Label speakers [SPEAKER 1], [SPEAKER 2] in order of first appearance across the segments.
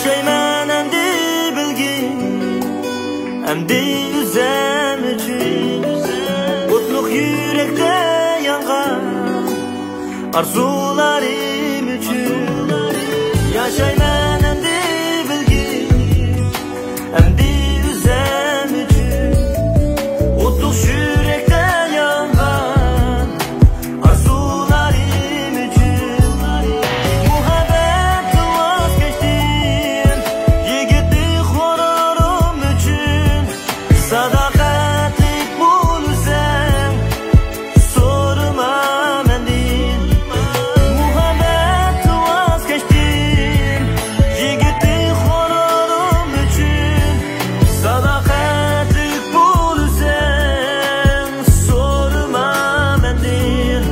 [SPEAKER 1] Yaşayman endi bilgin, endi üzem üçün O'tliq yurakda yangan arzularim üçün Yaşayman endi bilgin, endi üzem üçün O'tliq yurakda yangan arzularim üçün Muhabbetni vaz kechdim, yigitlik g'ururim üçün Sadoqatlik bo'lsam, so'rama mendin Muhabbetni vaz kechdim, yigitlik g'ururim üçün Sadoqatlik bo'lsam, so'rama mendin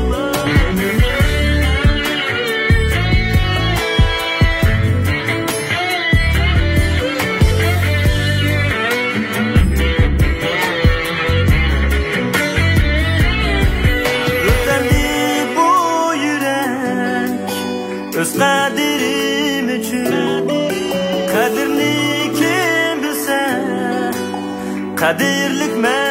[SPEAKER 1] Ötendi bu yürek öz qadrim üçün Qadrini kim bilsa, qadirlik men